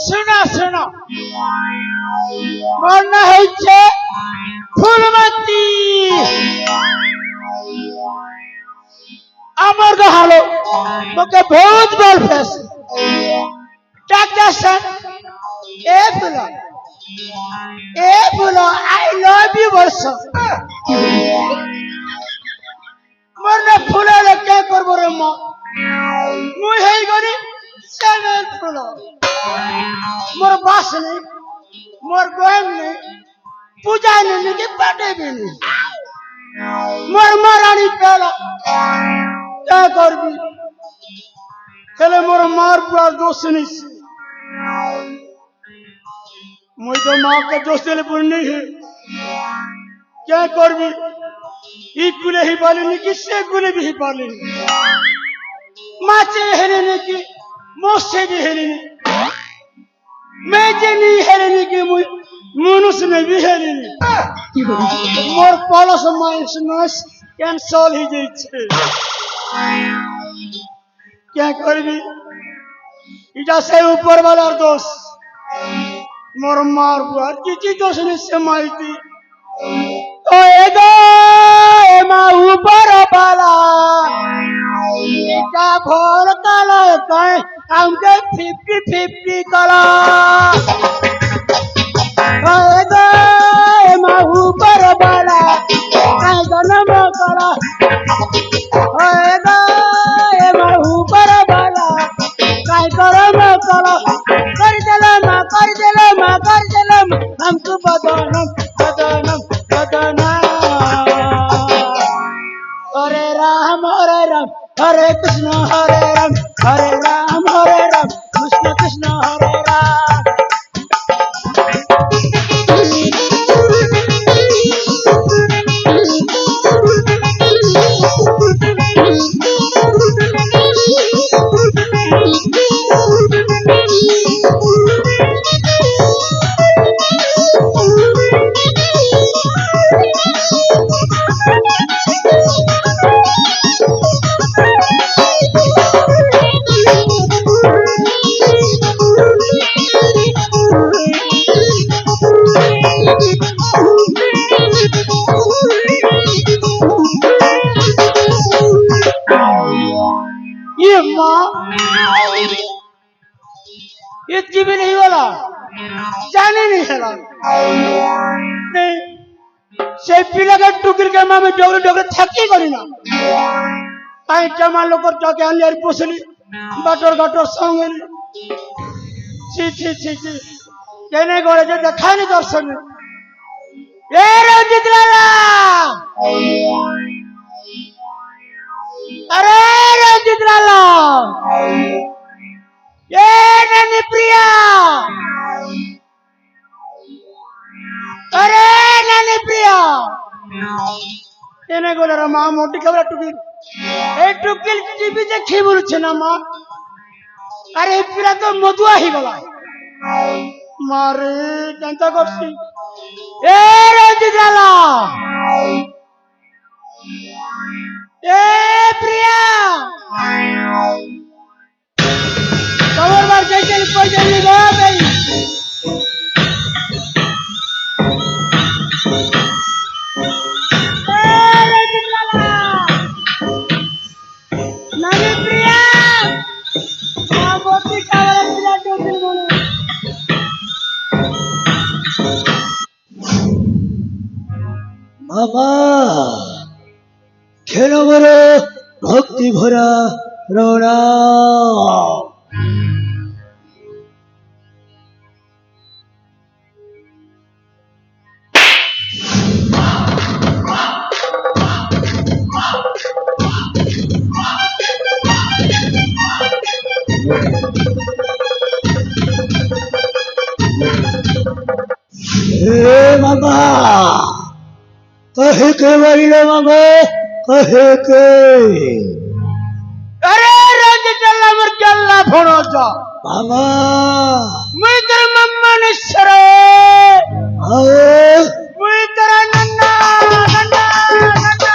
শোনা শোনা বন্যা হচ্ছে ফুলমতি আমার হালো তোকে বহুত বল ফেস ডাক্তার এ ফুলো আই লাভ ইউ বলছ মোর না ফুলে কে করব রে মা মুই হেই গরি সেভেন ফুলো মোর বাস নেই মোর গোয়েম নেই পূজা নেই কি পাঠাইবে নি মোর মারানি পেলা কে করবি তাহলে মোর মার পুরা দোষ নিস मुझे तो माँ का दोस्त नहीं है क्या कर भी गुले ही पाले नहीं किससे गुले भी ही पाले नहीं माँ से हेरने की मोसे भी हेरने मैं जे नहीं हेरने की मनुष्य ने भी हेरने मोर पॉलिस माइंस नॉइस कैंसल ही जाइए क्या कर भी इधर से ऊपर वाला दोस्त मोर मार बुआर किसी दोष ने से मारती तो एगो एमा ऊपर वाला इका भोर काला कहे हमके 50-50 काला एगो एमा ऊपर वाला कहे जन्म काला एगो एमा ऊपर वाला कहे कर्म काला कर दिलम हमको बदनम बदनम बदनम हरे राम हरे कृष्ण हरे राम कृष्ण कृष्ण हरे राम ये माँ ये जीवी नहीं वाला जाने नहीं है नहीं से पिला का टुकड़ के माँ में डोगरे थकी करी ना ताई जमा लोग तो क्या यार पुछली गटर संगे ची कहने गोरे जो देखा नहीं दर्शन ए रंजित लाला अरे रंजित लाला ये ननी प्रिया अरे ननी प्रिया कहने गोरे रा माँ मोटी खबर टुकिल ए टुकिल टीवी देखी बोलছে না মা अरे प्रिया तो मधुआ ही गला मारे चिंता करছি ए रंजित लाला ए प्रिया खबर बार कैसे कोई जल्दी गो भाई ए रंजित लाला नानी प्रिया मां मोती खबर মামা কেন বড় ভক্তি ভরা প্রণাম। हे मामा कहे के बड़िलो मामा कहे के আরে রাজে চাল্লা আমার চাল্লা ফোনো যা मामा মুই তোর মাম্মা নিশ্বরে आओ মুই তোর নন্না নন্না নন্না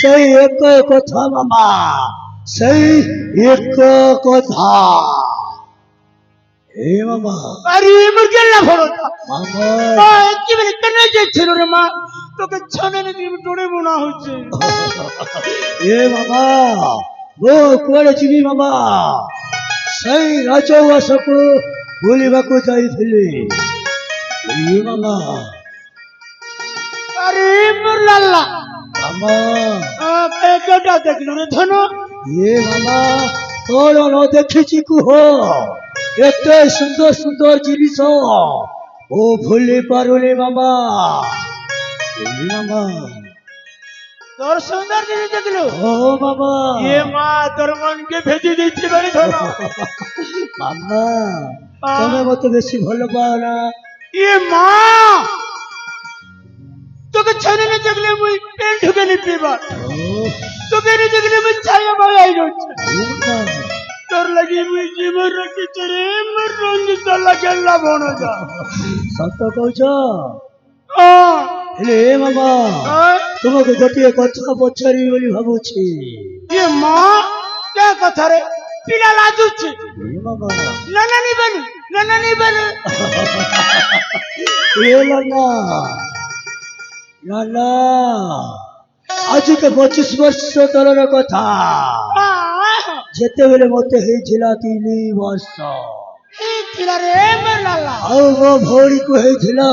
सही एक कथा मामा सही एक कथा हे मामा আরে মোর চাল্লা ফোনো যা मामा কি বলে কেন যাচ্ছিল রে মা তোকে ছানে নাকি টোড়ে মনে হচ্ছে ए मामा वो कुआड़े जीवी मामा सही राजवास को बोलिबाको जाइथिले ए मामा আরে মোর লাল্লা मामा কেটা দেখলো রে ধন ए मामा कौन न देखिछि कुह एते सुंदर सुंदर जिनिस ओ भूली पारुनी मामा ए मामा তোর সুন্দর জিনিস দেখলো ओ मामा এ মা তোর মনকে ভেজে দিচ্ছি বাড়ি ধন मामा তুমি মতো বেশি ভালো পাও না এ মা তোকে ছানে না দেখলে মুই পেন ঢুকে নি পিবার তোকে নি দেখলে মুই ছায়া বাড়াই যাচ্ছে তোর লাগি মুই জীবন রাখিছি রে মোর রঞ্জিত লাগে লাভন যা সত্য কହୁଛ ହେଲେ ଏ ମାମା ତୁମକୁ ଗୋଟିଏ କଥା ପଚାରିବି ବୋଲି ଭାବୁଛି ଏ ମା କେ କଥାରେ ପିଲା ଲାଜୁଛି ଏ ମାମା ନାନା ନିବେନି ଏ ନାନା ନାନା ଆଜିକୁ 25 ବର୍ଷ ତଳର କଥା ଯେତେବେଳେ ମୋତେ ହେଇଥିଲା 3 ବର୍ଷ এই ଥିଲା রে মোর লালা ଆଉ ମୋ ଭଉଣୀକୁ ହେଇଥିଲା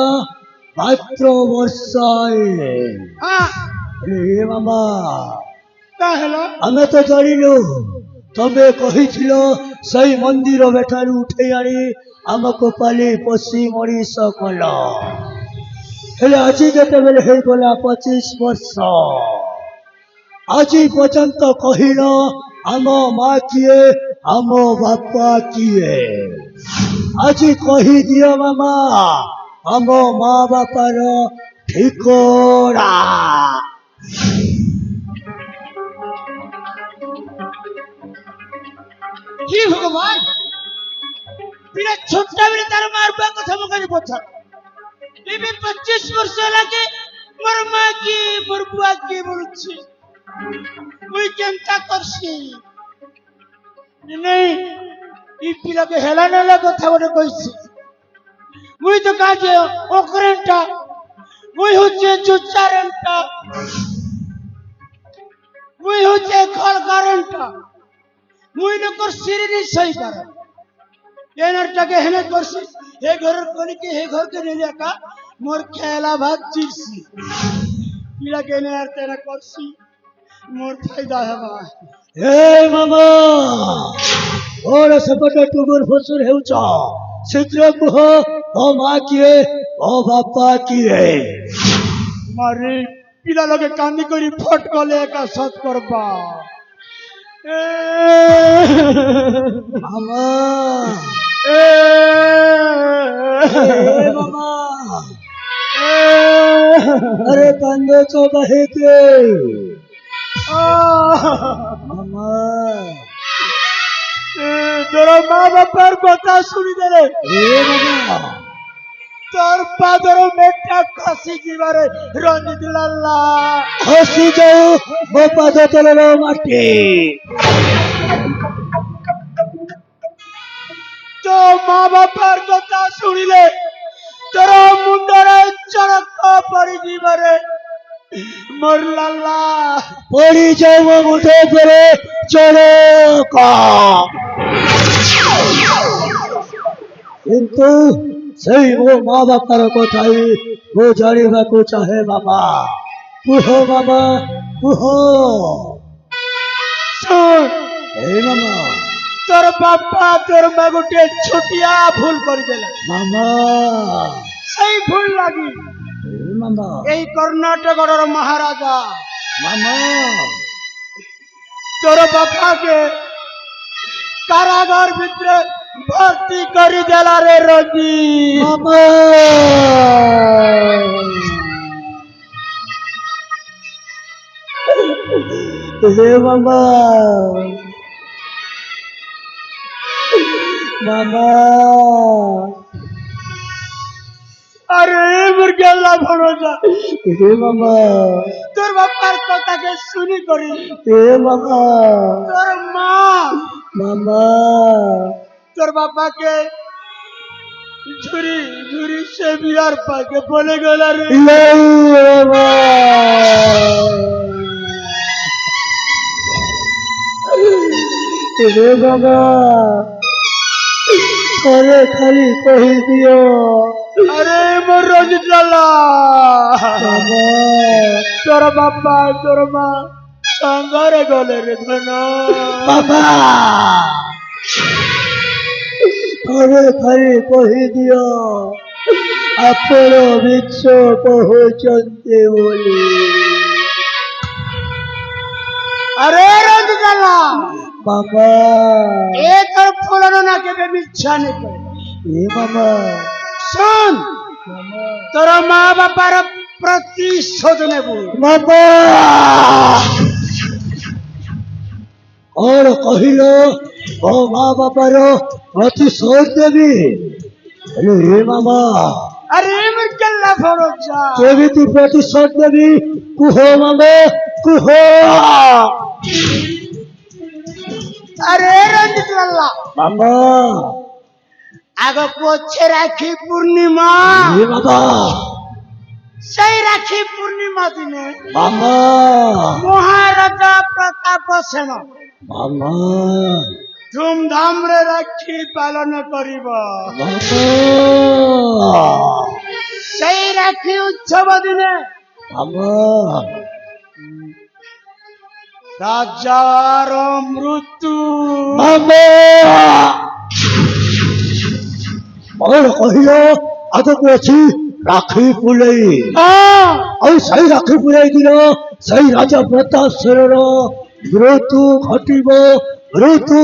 ମାତ୍ର ବର୍ଷାଏ হ্যাঁ ହେଲେ ଏ ମାମା তা হলো ଆମେ ତ ଜାଣିଲୁ ତମେ କହିଥିଲ ସେଇ ମନ୍ଦିର ବେଠାରୁ ଉଠେଇ ଆଣି ଆମକୁ ପାଲି ପୋଷି ମଣିଷ କଲ ହେଲେ ଆଜି ଯେତେବେଳେ ହେଇଗଲା 25 ବର୍ଷ ଆଜି ପର୍ଯ୍ୟନ୍ତ କହିଲ ଆମ ମା କିଏ ଆମ ବାପା କିଏ ଆଜି କହିଦିଅ ମାମା ଆମ ମା ବାପାର ଠିକଣା কি ভগবান পিলা ছোটটা বেলে তার মার বা কথা মনে পড়ছে ଏବେ 25 ବର୍ଷ ହେଲାକେ ମୋର ମା କି ମୋର ବୁଆ କି ବୋଲୁଛି ମୁଇଁ କେନ୍ତା କରସି ନାଇଁ ଇ ପିଲାକେ ହେଲା ନେଲା କଥା ଗୋଟେ କଇছি ମୁଇଁ ତ କାଜେ ଓକରେଣ୍ଟା ମୁଇଁ হচ্ছে চুচারেন্টা মুই হচ্ছে খলকারেন্টা মুই নকর সিরিনি সই করে এনারটাকে হেনে করছি হে ঘরের কলিকে হে ঘরকে নিয়ে একা মোর খেলা ভাত চিরছি পিলাকে নে আর তেনা করছি মোর ফায়দা হেবা ଏ ମାମା ମୋର ସେପଟେ ଟୁଗୁର ଫସୁର ହେଉଛ ଶୀଘ୍ର କୁହ ମୋ ମା କିଏ ମୋ ବାପା କିଏ মারে পিলা লগে কান্দি করি ফট গলে একা সৎ করবা ମାମା এ ମାମା अरे कांदोच काहेके मामा তোর মা বাবার কথা শুনি দেলে ए मामा তোর পাদর মেটা খসি দিবারে রঞ্জিত লাল্লা हसी जाऊ मो पाद तलर माटी তো মা বাবার কথা শুনিলে তোর মুন্ডরে চড়ক পড়ি দিবারে মোর লাল্লা पड़ी जाऊ मो मुठे परे चढ़क किंतु ସେଇ ମୋ ମା ବାପାର କଥାଇ ମୁଁ ଜାଣିବାକୁ ଚାହେଁ ବାବା। କୁହ ବାବା କୁହ। ଶୁଣ, ଏ ମାମା। ତୋର ବାପା ତୋର ମା ଗୋଟିଏ ଛୋଟିଆ ଭୁଲ କରିଦେଲା। ମାମା। ସେଇ ଭୁଲ ଲାଗି ଏ ମାମା। এই কর্ণাটকর মহারাজা মামা। তোর বাপাকে কারাগার ভিতরে ভর্তি করে দেলা রে রোগী। মামা। হে মামা। মামা। আরে মুরগেলা ভরসা হে মামা। তোর বাপার কথাকে শুনি করি হে মামা। তোর মা মামা। তোর বাপাকে ঝুরি ঝুরি সে বিয়ার পাকে বলে গেল রে। মামা। হে বাবা ঘরে খালি কহি দিও। আরে মোর রঞ্জিত লালা বাবা। তোর বাপা তোর মা সাঙ্গারে গলে রে ধন। বাবা ঘরে খালি কহি দিও ଆପଣ ବିଷ କହୁଛନ୍ତି ବୋଲି। আরে রঞ্জিত লালা বাবা। এ তোর ফুলনো না কেবে মিথ্যা নেই করে। এ বাবা। শুন বাবা। তোর মা বাবার প্রতিশোধ নেব। বাবা और କହିଲ ମୋ ମା ବାପାର ପ୍ରତିଶୋଧ ଦେବି। ହେଲେ ହେ ମାମା আরে মুরগেলা ভরসা କେମିତି ପ୍ରତିଶୋଧ ଦେବି କୁହ ମାମା କୁହ। আরে রঞ্জিত লাল্লা ମାମା। আগ পছে রাখি পূর্ণিমা। ହେ ମାମା। সেই রাখি পূর্ণিমা দিনে ମାମା। মহারাজা প্রতাপ সেন ମାମା। ধুমধাম রে রাখি পালন করিব। ମାମା। সেই রাখি উৎসব দিনে ମାମା। রাজার মৃত্যু। ମାମା। और କହିଲ ଆଗକୁ ଅଛି ରାକ୍ଷୀ ପୁଲେଇ। ଆଉ ସେଇ ରାକ୍ଷୀ ପୁଲେଇ ଦିନ ସେଇ ରାଜା ପ୍ରତାପ ସେନର ମୃତ୍ୟୁ ଘଟିବ। ମୃତ୍ୟୁ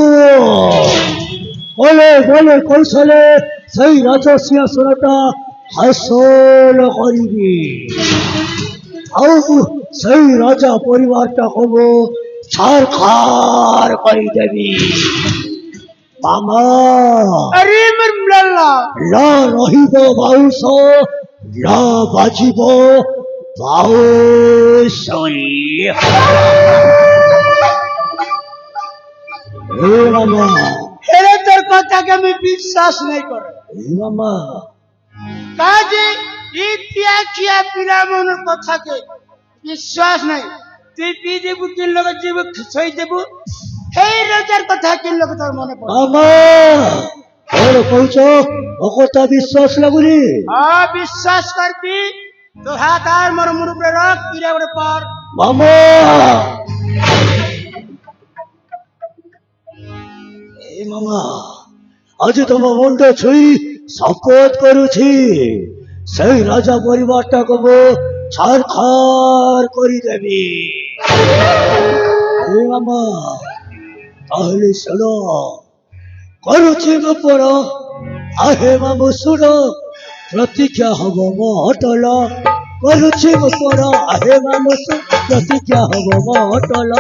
ଗଲେ ଗଲେ କୌଶଳେ ସେଇ ରାଜା ସିଂହାସନଟା ହାସଲ କରିବି। ଆଉ ସେଇ ରାଜା ପରିବାରଟାକୁ ମୁଁ ଛାରଖାର କରିଦେବି। ମାମା। আরে মুরগেলা ନା ରହିବ ବାଉଁଶ ନା ବାଜିବ ବାଉଁଶରୀ। ହେ ମାମା। হেরে তোর কথাকে আমি বিশ্বাস নেই করে। ହେ ମାମା। কাজে ইতিহাসিয়া পিলামনের কথাকে বিশ্বাস নাই। তুই পি দেবু তিন লোক জীব সই দেবু সেই রাজার কথা তিন লোক তোর মনে পড়ে। ମାମା କଣ କହୁଛ ମୋ କଥା ବିଶ୍ୱାସ ଲାଗୁନି। বিশ্বাস করবি তোর হাত আর মোর মুরুপে রখ পিড়ে ওরে পার। ମାମା। ହେ ମାମା ଆଜି ତମ ମୁଣ୍ଡ ଛୁଇଁ ଶପଥ କରୁଛି ସେଇ ରାଜା ପରିବାରଟାକୁ ମୁଁ ଛାରଖାର କରିଦେବି। ହେ ମାମା ତାହେଲେ ଶୁଣ କରୁଛି ମୋ ପର ଆହେ ମାମୁ ଶୁଣ ପ୍ରତିଜ୍ଞା ହବ ମୋ ଅଟଲ। କରୁଛି ମୋ ପର ଆହେ ମାମୁ ପ୍ରତିଜ୍ଞା ହବ ମୋ ଅଟଲ।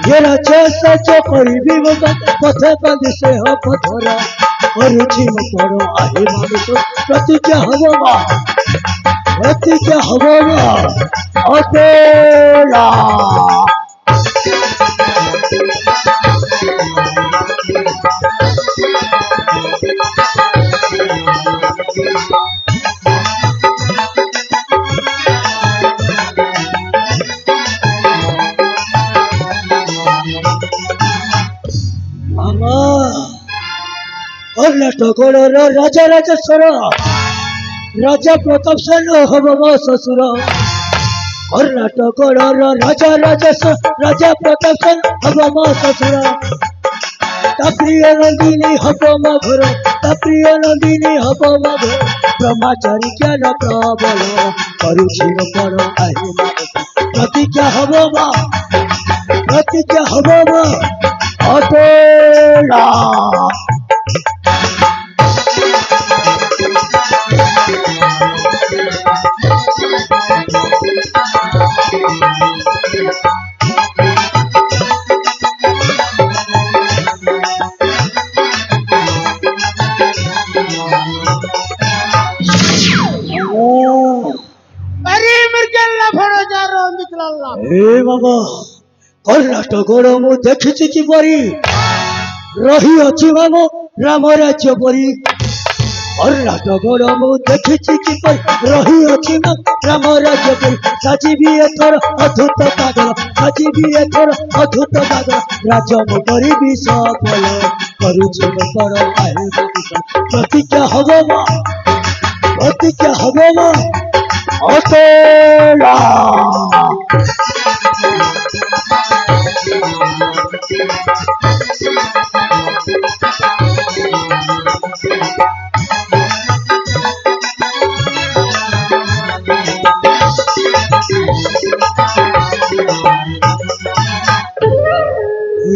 ଘେରା ଚେଷ କରିବି ମୋ ପଥେ ବାନ୍ଧି ସେ ହବ ଧରା। କରୁଛି ମୋ ପର ଆହେ ମାମୁ ପ୍ରତିଜ୍ଞା ହବ ମା ପ୍ରତିଜ୍ଞା ହବ ମା ଅଟଳ। ମାମା କର୍ଣ୍ଣାଟକର ରାଜା ରାଜେଶ୍ୱର রাজা প্রতাপ সেন হব মো শ্বশুর কর্ণাটকর রাজা রাজেশ রাজা প্রতাপ সেন হব মো শ্বশুর তা প্রিয় নন্দিনী হব মো ঘর তা প্রিয় নন্দিনী হব মো ঘর ব্রহ্মচারী জ্ঞান প্রবল করুছি পর প্রতিজ্ঞা হব মা প্রতিজ্ঞা হব মা অটলা अरे मिर्गेल्ला फड़ो जा रहा हूँ मित्रल्ला হে বাবা কর্ণাটকর ମୁଁ ଦେଖିଛି କିପରି ରହିଅଛି ମାମ ରାମ ରାଜ୍ୟ ପରି କର୍ଣ୍ଣାଟକର ମୁଁ ଦେଖିଛି କିପରି ରହିଅଛି ମା ରାମ ରାଜ୍ୟ ପରି ସାଜିବି ଏଥର ଅଦ୍ଭୁତ ପାଗଳ ସାଜିବି ଏଥର ଅଦ୍ଭୁତ ପାଗଳ ରାଜ ମୁଁ କରିବି ସଫଳ କରୁଛି ମୋର ପ୍ରତିଜ୍ଞା ହବ ମା ପ୍ରତିଜ୍ଞା ହବ ମା ଅଟଳା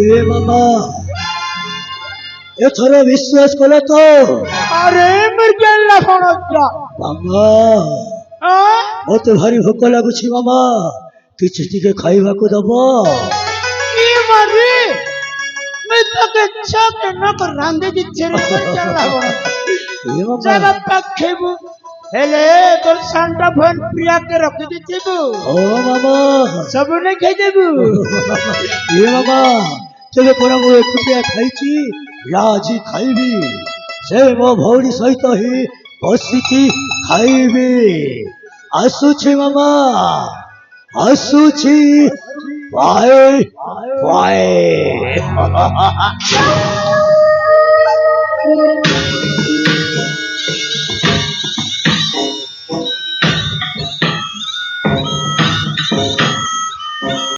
ए मामा एथर विश्वास कल तो अरे मिर्गेल्ला फड़ो जा मामा हाँ मत भारी भोक लगुछि मामा किछि टिके खाइबाकू दब की मारी मैं तो के छक न कर रांधे की छेरे मिर्गेल्ला फड़ो ए मामा जगह पखेबु हेले तोर सांटा फोन प्रिया के रखी दीथिबु ओ मामा सब ने खाई देबु ए मामा चले परा मो एकुटिया खाइछि लाजी खाइबी से मो भौरी सहित ही बसिकी खाइबी आसुछि मामा आसुछि बाय बाय